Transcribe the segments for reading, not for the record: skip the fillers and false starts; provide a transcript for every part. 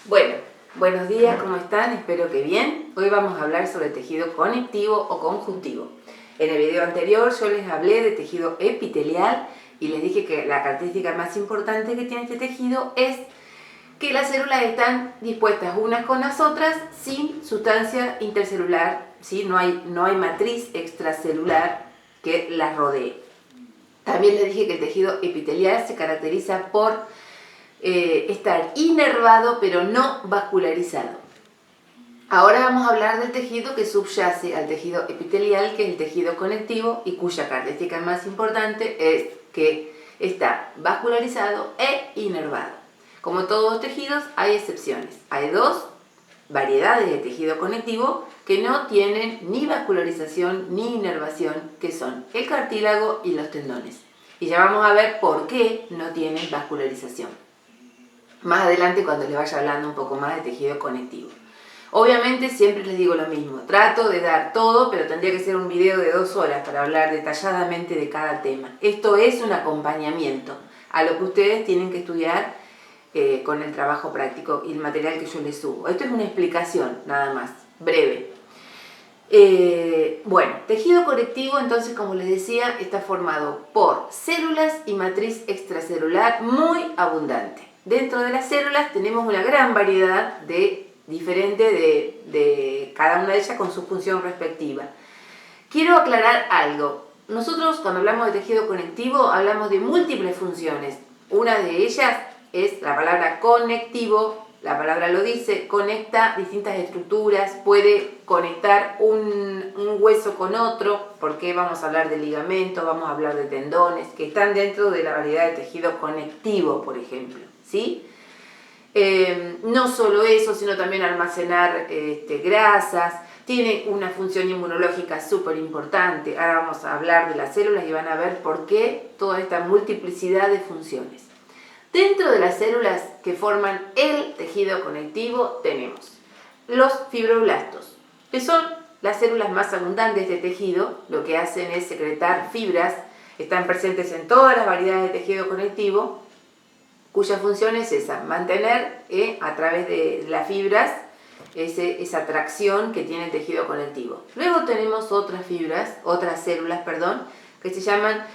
Bueno, buenos días, ¿cómo están? Espero que bien. Hoy vamos a hablar sobre tejido conectivo o conjuntivo. En el video anterior yo les hablé de tejido epitelial y les dije que la característica más importante que tiene este tejido es que las células están dispuestas unas con las otras sin sustancia intercelular, ¿sí? No hay matriz extracelular que las rodee. También les dije que el tejido epitelial se caracteriza por estar inervado pero no vascularizado. Ahora vamos a hablar del tejido que subyace al tejido epitelial, que es el tejido conectivo y cuya característica más importante es que está vascularizado e inervado. Como todos los tejidos hay excepciones. Hay dos variedades de tejido conectivo que no tienen ni vascularización ni inervación, que son el cartílago y los tendones. Y ya vamos a ver por qué no tienen vascularización más adelante cuando les vaya hablando un poco más de tejido conectivo. Obviamente siempre les digo lo mismo, trato de dar todo, pero tendría que ser un video de 2 horas para hablar detalladamente de cada tema. Esto es un acompañamiento a lo que ustedes tienen que estudiar con el trabajo práctico y el material que yo les subo. Esto es una explicación nada más, breve. Bueno, tejido conectivo entonces, como les decía, está formado por células y matriz extracelular muy abundante. Dentro de las células tenemos una gran variedad diferente de cada una de ellas con su función respectiva. Quiero aclarar algo. Nosotros cuando hablamos de tejido conectivo hablamos de múltiples funciones. Una de ellas es la palabra conectivo. La palabra lo dice, conecta distintas estructuras, puede conectar un hueso con otro, porque vamos a hablar de ligamentos, vamos a hablar de tendones, que están dentro de la variedad de tejido conectivo, por ejemplo, ¿sí? No solo eso, sino también almacenar grasas, tiene una función inmunológica súper importante. Ahora vamos a hablar de las células y van a ver por qué toda esta multiplicidad de funciones. Dentro de las células que forman el tejido conectivo tenemos los fibroblastos, que son las células más abundantes de tejido. Lo que hacen es secretar fibras, están presentes en todas las variedades de tejido conectivo, cuya función es esa, mantener a través de las fibras esa tracción que tiene el tejido conectivo. Luego tenemos otras células, que se llaman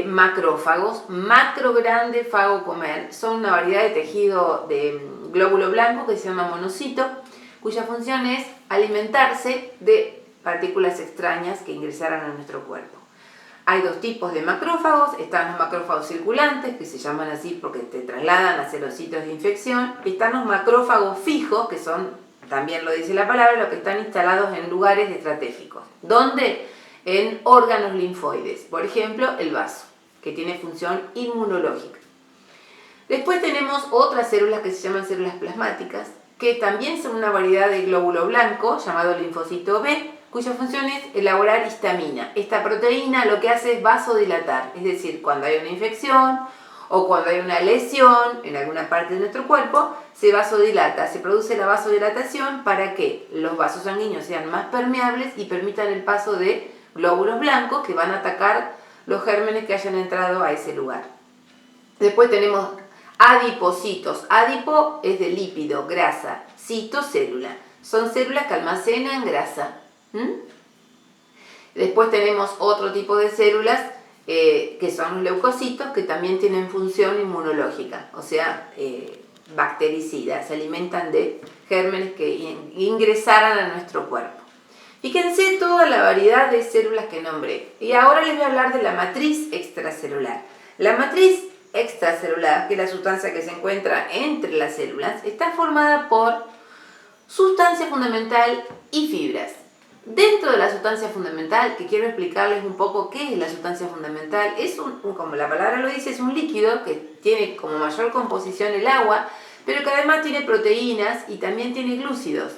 macrófagos, macro grande, fago comer. Son una variedad de tejido de glóbulo blanco que se llama monocito, cuya función es alimentarse de partículas extrañas que ingresaran a nuestro cuerpo. Hay dos tipos de macrófagos. Están los macrófagos circulantes, que se llaman así porque te trasladan a celocitos de infección. Y están los macrófagos fijos, que son, también lo dice la palabra, los que están instalados en lugares estratégicos. ¿Dónde? En órganos linfoides, por ejemplo el vaso, que tiene función inmunológica. Después tenemos otras células que se llaman células plasmáticas, que también son una variedad de glóbulo blanco llamado linfocito B, cuya función es elaborar histamina. Esta proteína lo que hace es vasodilatar, es decir, cuando hay una infección o cuando hay una lesión en alguna parte de nuestro cuerpo, se vasodilata, se produce la vasodilatación para que los vasos sanguíneos sean más permeables y permitan el paso de glóbulos blancos que van a atacar los gérmenes que hayan entrado a ese lugar. Después tenemos adipocitos. Adipo es de lípido, grasa. Cito, célula. Son células que almacenan grasa. Después tenemos otro tipo de células que son los leucocitos, que también tienen función inmunológica, o sea, bactericidas. Se alimentan de gérmenes que ingresaran a nuestro cuerpo. Fíjense toda la variedad de células que nombré. Y ahora les voy a hablar de la matriz extracelular. La matriz extracelular, que es la sustancia que se encuentra entre las células, está formada por sustancia fundamental y fibras. Dentro de la sustancia fundamental, que quiero explicarles un poco qué es la sustancia fundamental, es como la palabra lo dice, es un líquido que tiene como mayor composición el agua, pero que además tiene proteínas y también tiene glúcidos.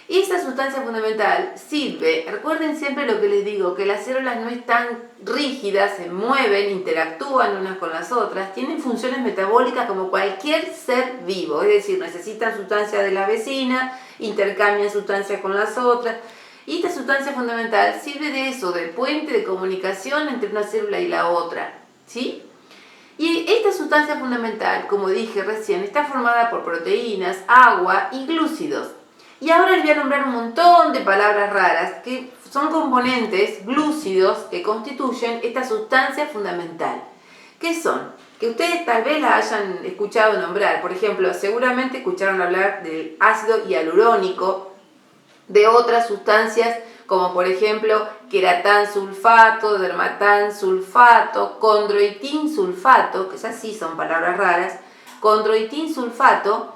Y esa sustancia fundamental sirve, recuerden siempre lo que les digo, que las células no están rígidas, se mueven, interactúan unas con las otras, tienen funciones metabólicas como cualquier ser vivo, es decir, necesitan sustancia de la vecina, intercambian sustancias con las otras. Y esta sustancia fundamental sirve de eso, de puente de comunicación entre una célula y la otra, ¿sí? Y esta sustancia fundamental, como dije recién, está formada por proteínas, agua y glúcidos. Y ahora les voy a nombrar un montón de palabras raras que son componentes glúcidos que constituyen esta sustancia fundamental. ¿Qué son? Que ustedes tal vez la hayan escuchado nombrar. Por ejemplo, seguramente escucharon hablar del ácido hialurónico, de otras sustancias como por ejemplo queratán sulfato, dermatán sulfato, condroitín sulfato, que esas sí son palabras raras, condroitín sulfato.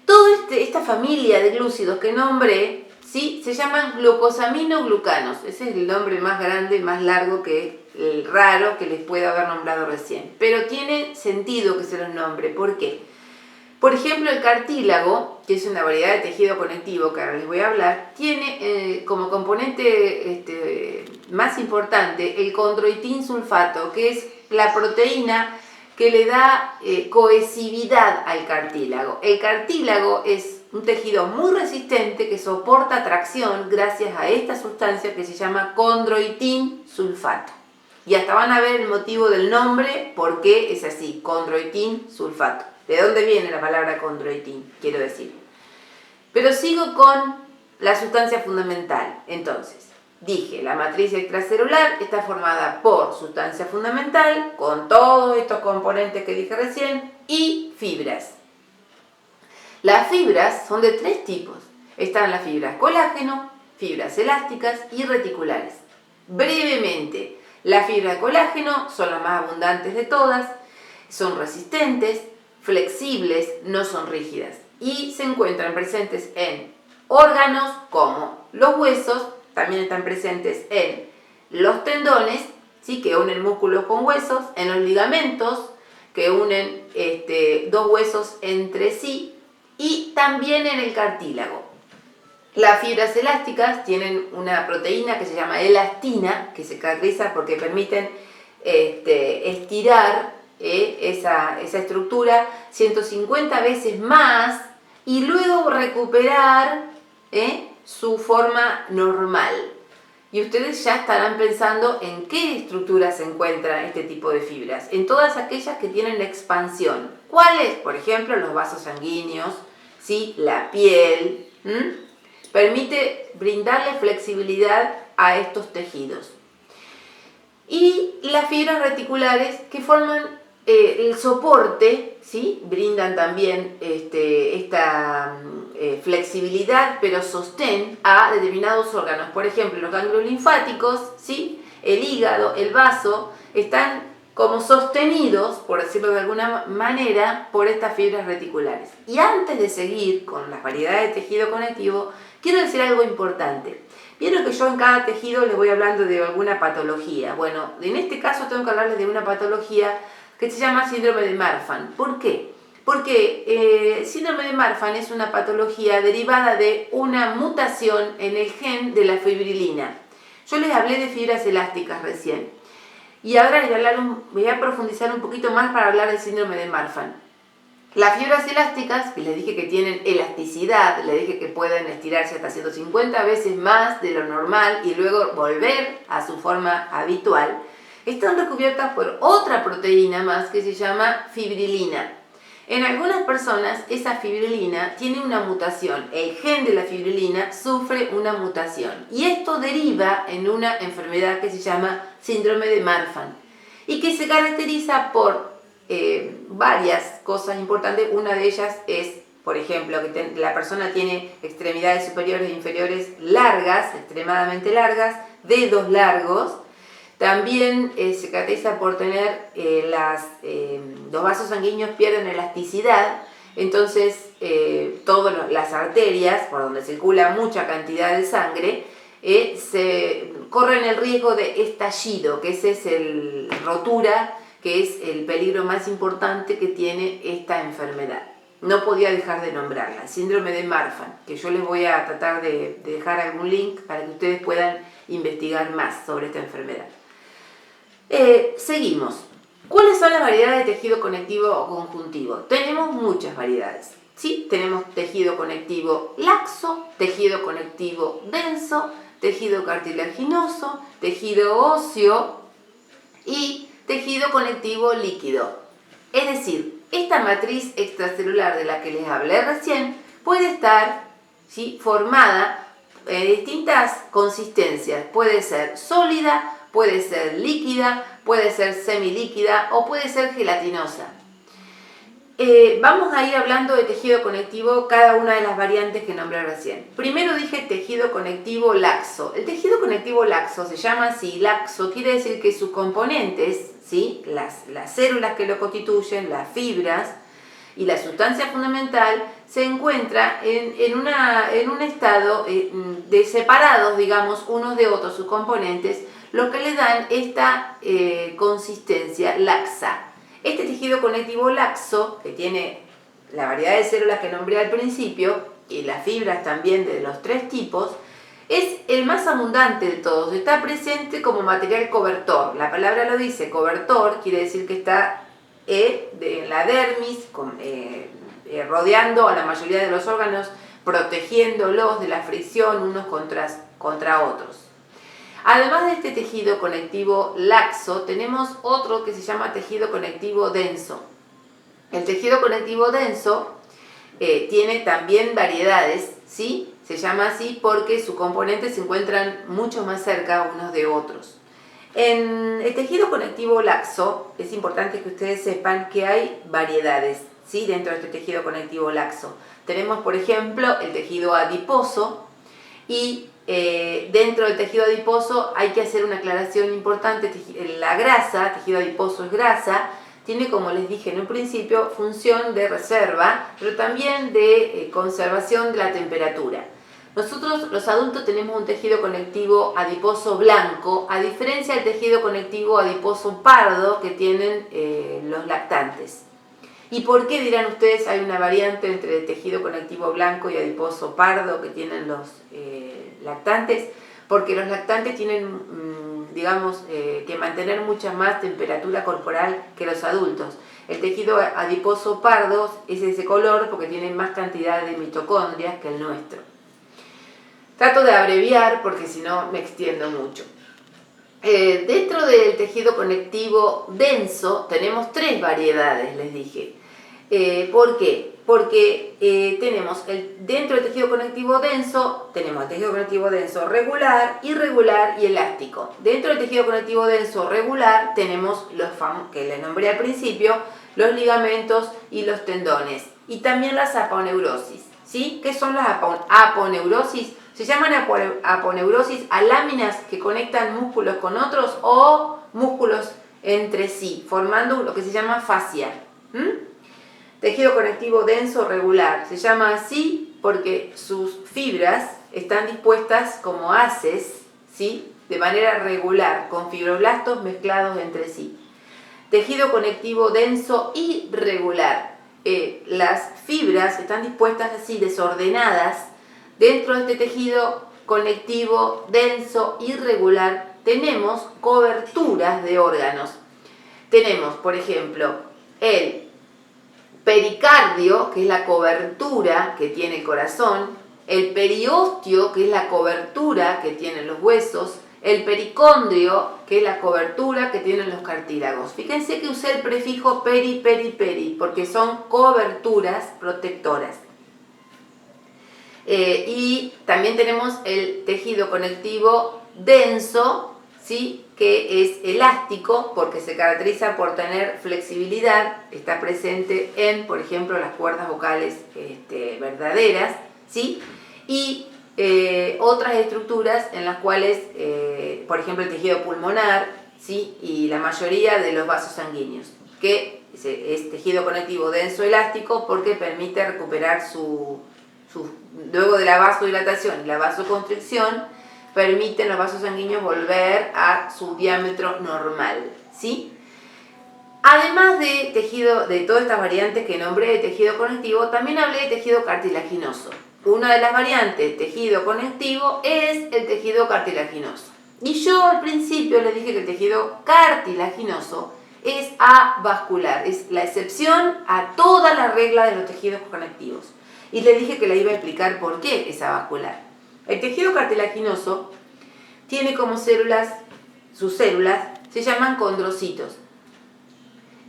Toda esta familia de glúcidos que nombré, ¿sí?, se llaman glucosaminoglucanos. Ese es el nombre más grande, más largo que el raro que les pueda haber nombrado recién. Pero tiene sentido que se los nombre. ¿Por qué? Por ejemplo, el cartílago, que es una variedad de tejido conectivo que ahora les voy a hablar, tiene como componente más importante el condroitín sulfato, que es la proteína que le da cohesividad al cartílago. El cartílago es un tejido muy resistente que soporta tracción gracias a esta sustancia que se llama condroitín sulfato. Y hasta van a ver el motivo del nombre, por qué es así, condroitín sulfato. ¿De dónde viene la palabra condroitín? Quiero decir. Pero sigo con la sustancia fundamental. Entonces, dije, la matriz extracelular está formada por sustancia fundamental, con todos estos componentes que dije recién, y fibras. Las fibras son de tres tipos. Están las fibras colágeno, fibras elásticas y reticulares. Brevemente, las fibras de colágeno son las más abundantes de todas, son resistentes, flexibles, no son rígidas y se encuentran presentes en órganos como los huesos, también están presentes en los tendones, ¿sí?, que unen músculos con huesos, en los ligamentos que unen dos huesos entre sí y también en el cartílago. Las fibras elásticas tienen una proteína que se llama elastina, que se caracteriza porque permiten estirar esa estructura 150 veces más y luego recuperar su forma normal. Y ustedes ya estarán pensando en qué estructura se encuentra este tipo de fibras. En todas aquellas que tienen expansión. ¿Cuáles? Por ejemplo, los vasos sanguíneos, ¿sí?, la piel. Permite brindarle flexibilidad a estos tejidos. Y las fibras reticulares que forman el soporte, ¿sí?, brindan también esta flexibilidad, pero sostén a determinados órganos. Por ejemplo, los ganglios linfáticos, ¿sí?, el hígado, el vaso, están como sostenidos, por decirlo de alguna manera, por estas fibras reticulares. Y antes de seguir con las variedades de tejido conectivo, quiero decir algo importante. Vieron que yo en cada tejido les voy hablando de alguna patología. Bueno, en este caso tengo que hablarles de una patología que se llama síndrome de Marfan. ¿Por qué? Porque síndrome de Marfan es una patología derivada de una mutación en el gen de la fibrilina. Yo les hablé de fibras elásticas recién. Y ahora les voy a profundizar un poquito más para hablar del síndrome de Marfan. Las fibras elásticas, que les dije que tienen elasticidad, les dije que pueden estirarse hasta 150 veces más de lo normal y luego volver a su forma habitual, están recubiertas por otra proteína más que se llama fibrilina. En algunas personas esa fibrilina tiene una mutación, el gen de la fibrilina sufre una mutación y esto deriva en una enfermedad que se llama síndrome de Marfan y que se caracteriza por varias cosas importantes. Una de ellas es, por ejemplo, que la persona tiene extremidades superiores e inferiores largas, extremadamente largas, dedos largos. También se caracteriza por tener los vasos sanguíneos pierden elasticidad, entonces todas las arterias, por donde circula mucha cantidad de sangre, se corren el riesgo de estallido, que ese es el rotura, que es el peligro más importante que tiene esta enfermedad. No podía dejar de nombrarla, síndrome de Marfan, que yo les voy a tratar de dejar algún link para que ustedes puedan investigar más sobre esta enfermedad. Seguimos. ¿Cuáles son las variedades de tejido conectivo o conjuntivo? Tenemos muchas variedades. ¿Sí? Tenemos tejido conectivo laxo, tejido conectivo denso, tejido cartilaginoso, tejido óseo y tejido conectivo líquido. Es decir, esta matriz extracelular de la que les hablé recién puede estar, ¿sí?, formada en distintas consistencias. Puede ser sólida, puede ser líquida, puede ser semilíquida o puede ser gelatinosa. Vamos a ir hablando de tejido conectivo, cada una de las variantes que nombré recién. Primero dije tejido conectivo laxo. El tejido conectivo laxo se llama así, laxo quiere decir que sus componentes, ¿sí?, las células que lo constituyen, las fibras y la sustancia fundamental, se encuentra en un estado de separados, digamos, unos de otros, sus componentes, lo que le dan esta consistencia laxa. Este tejido conectivo laxo, que tiene la variedad de células que nombré al principio, y las fibras también de los 3 tipos, es el más abundante de todos. Está presente como material cobertor. La palabra lo dice, cobertor, quiere decir que está en la dermis, rodeando a la mayoría de los órganos, protegiéndolos de la fricción unos contra otros. Además de este tejido conectivo laxo, tenemos otro que se llama tejido conectivo denso. El tejido conectivo denso tiene también variedades, ¿sí? Se llama así porque sus componentes se encuentran mucho más cerca unos de otros. En el tejido conectivo laxo es importante que ustedes sepan que hay variedades, ¿sí?, dentro de este tejido conectivo laxo. Tenemos, por ejemplo, el tejido adiposo y dentro del tejido adiposo hay que hacer una aclaración importante. La grasa, tejido adiposo es grasa, tiene, como les dije en un principio, función de reserva, pero también de conservación de la temperatura. Nosotros, los adultos, tenemos un tejido conectivo adiposo blanco, a diferencia del tejido conectivo adiposo pardo que tienen los lactantes. ¿Y por qué, dirán ustedes, hay una variante entre el tejido conectivo blanco y adiposo pardo que tienen los lactantes? Porque los lactantes tienen, digamos, que mantener mucha más temperatura corporal que los adultos. El tejido adiposo pardo es de ese color porque tiene más cantidad de mitocondrias que el nuestro. Trato de abreviar porque si no me extiendo mucho. Dentro del tejido conectivo denso tenemos 3 variedades, les dije. ¿Por qué? Porque tenemos dentro del tejido conectivo denso, tenemos el tejido conectivo denso regular, irregular y elástico. Dentro del tejido conectivo denso regular tenemos los que les nombré al principio, los ligamentos y los tendones. Y también las aponeurosis, ¿sí? ¿Qué son las aponeurosis? Se llaman aponeurosis a láminas que conectan músculos con otros o músculos entre sí, formando lo que se llama fascia. Tejido conectivo denso regular. Se llama así porque sus fibras están dispuestas como haces, ¿sí?, de manera regular, con fibroblastos mezclados entre sí. Tejido conectivo denso irregular. Las fibras están dispuestas así, desordenadas. Dentro de este tejido conectivo denso irregular tenemos coberturas de órganos. Tenemos, por ejemplo, el pericardio, que es la cobertura que tiene el corazón, el periósteo, que es la cobertura que tienen los huesos, el pericondrio, que es la cobertura que tienen los cartílagos. Fíjense que usé el prefijo peri, porque son coberturas protectoras. Y también tenemos el tejido conectivo denso, ¿sí?, que es elástico porque se caracteriza por tener flexibilidad, está presente en, por ejemplo, las cuerdas vocales verdaderas, ¿sí?, y otras estructuras en las cuales, por ejemplo, el tejido pulmonar, ¿sí?, y la mayoría de los vasos sanguíneos, que es tejido conectivo denso elástico porque permite recuperar luego de la vasodilatación y la vasoconstricción, permiten los vasos sanguíneos volver a su diámetro normal, ¿sí? Además de todas estas variantes que nombré de tejido conectivo, también hablé de tejido cartilaginoso. Una de las variantes de tejido conectivo es el tejido cartilaginoso. Y yo al principio les dije que el tejido cartilaginoso es avascular, es la excepción a toda la regla de los tejidos conectivos. Y les dije que le iba a explicar por qué es avascular. El tejido cartilaginoso tiene como células, sus células se llaman condrocitos.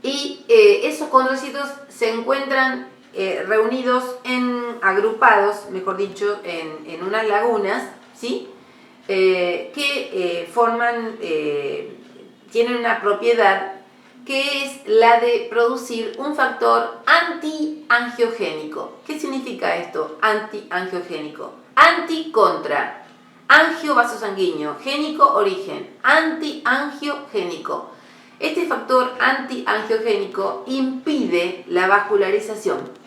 Y esos condrocitos se encuentran reunidos agrupados, mejor dicho, en unas lagunas, ¿sí? Que tienen una propiedad que es la de producir un factor antiangiogénico. ¿Qué significa esto? Antiangiogénico. Anti contra. Angio, vaso sanguíneo. Génico, origen. Antiangiogénico. Este factor antiangiogénico impide la vascularización.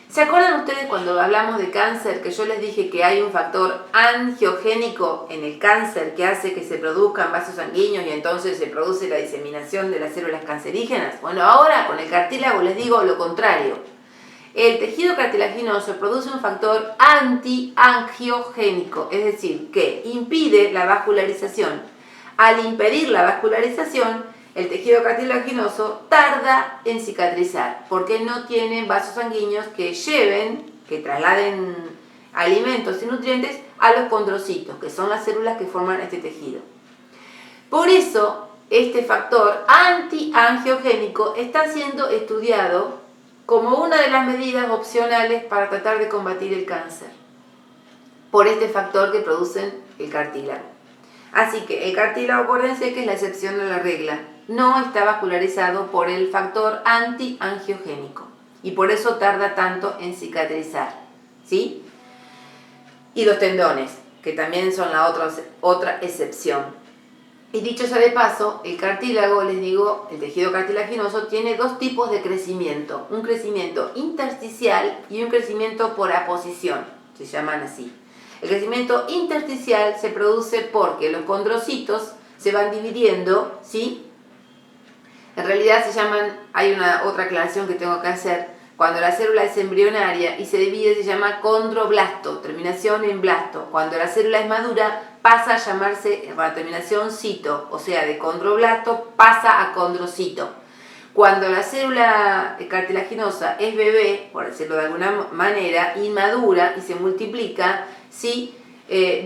¿Se acuerdan ustedes cuando hablamos de cáncer que yo les dije que hay un factor angiogénico en el cáncer que hace que se produzcan vasos sanguíneos y entonces se produce la diseminación de las células cancerígenas? Bueno, ahora con el cartílago les digo lo contrario. El tejido cartilaginoso produce un factor antiangiogénico, es decir, que impide la vascularización. Al impedir la vascularización, el tejido cartilaginoso tarda en cicatrizar porque no tiene vasos sanguíneos que trasladen alimentos y nutrientes a los condrocitos, que son las células que forman este tejido. Por eso, este factor antiangiogénico está siendo estudiado como una de las medidas opcionales para tratar de combatir el cáncer, por este factor que producen el cartílago. Así que el cartílago, acuérdense que es la excepción a la regla, no está vascularizado por el factor antiangiogénico y por eso tarda tanto en cicatrizar, ¿sí? Y los tendones, que también son la otra excepción. Y dicho sea de paso, el cartílago, les digo, el tejido cartilaginoso tiene dos tipos de crecimiento, un crecimiento intersticial y un crecimiento por aposición, se llaman así. El crecimiento intersticial se produce porque los condrocitos se van dividiendo, ¿sí? En realidad hay otra aclaración que tengo que hacer. Cuando la célula es embrionaria y se divide se llama condroblasto, terminación en blasto. Cuando la célula es madura pasa a llamarse, con la terminación cito, o sea, de condroblasto pasa a condrocito. Cuando la célula cartilaginosa es bebé, por decirlo de alguna manera, inmadura y se multiplica, ¿sí?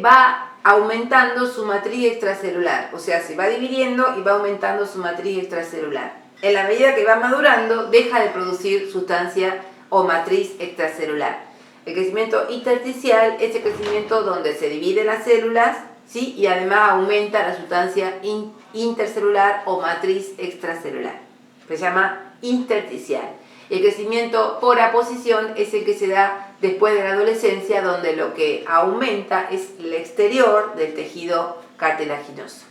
Va aumentando su matriz extracelular, o sea, se va dividiendo y va aumentando su matriz extracelular. En la medida que va madurando, deja de producir sustancia o matriz extracelular. El crecimiento intersticial es el crecimiento donde se dividen las células, ¿sí? Y además aumenta la sustancia intercelular o matriz extracelular. Se llama intersticial. El crecimiento por aposición es el que se da después de la adolescencia, donde lo que aumenta es el exterior del tejido cartilaginoso.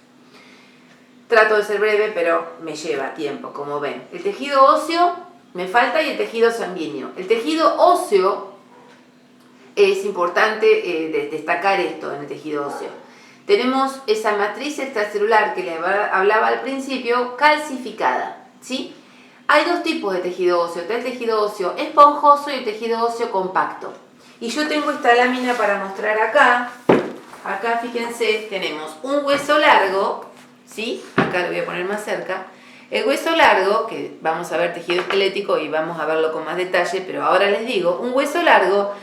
Trato de ser breve, pero me lleva tiempo, como ven. El tejido óseo me falta y el tejido sanguíneo. El tejido óseo, es importante destacar esto en el tejido óseo. Tenemos esa matriz extracelular que les hablaba al principio, calcificada, ¿sí? Hay dos tipos de tejido óseo. Está el tejido óseo esponjoso y el tejido óseo compacto. Y yo tengo esta lámina para mostrar acá. Acá, fíjense, tenemos un hueso largo, ¿sí? Acá lo voy a poner más cerca. El hueso largo, que vamos a ver tejido esquelético y vamos a verlo con más detalle, pero ahora les digo, un hueso largo,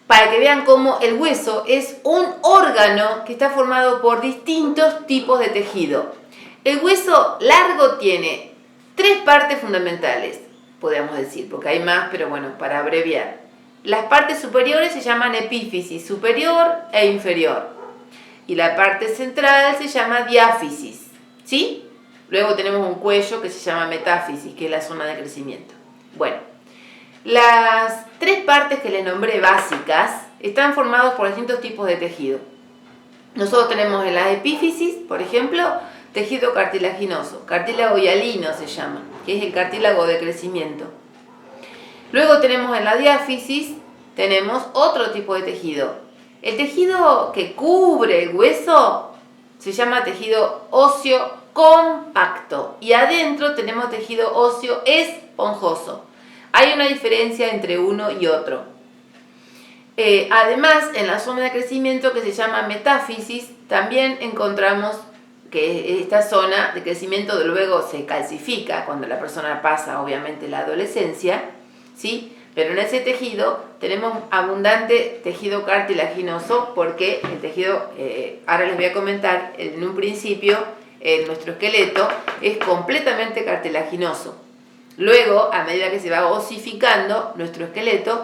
para que vean cómo el hueso es un órgano que está formado por distintos tipos de tejido. El hueso largo tiene tres partes fundamentales, podríamos decir, porque hay más, pero bueno, para abreviar. Las partes superiores se llaman epífisis superior e inferior. Y la parte central se llama diáfisis, ¿sí? Luego tenemos un cuello que se llama metáfisis, que es la zona de crecimiento. Bueno, las tres partes que les nombré básicas están formadas por distintos tipos de tejido. Nosotros tenemos en la epífisis, por ejemplo, tejido cartilaginoso, cartílago hialino se llama, que es el cartílago de crecimiento. Luego tenemos en la diáfisis, tenemos otro tipo de tejido. El tejido que cubre el hueso se llama tejido óseo compacto y adentro tenemos tejido óseo esponjoso. Hay una diferencia entre uno y otro. Además, en la zona de crecimiento que se llama metáfisis, también encontramos que esta zona de crecimiento luego se calcifica cuando la persona pasa, obviamente, la adolescencia, ¿sí? Pero en ese tejido tenemos abundante tejido cartilaginoso porque el tejido, ahora les voy a comentar, en un principio, en nuestro esqueleto es completamente cartilaginoso. Luego, a medida que se va osificando nuestro esqueleto,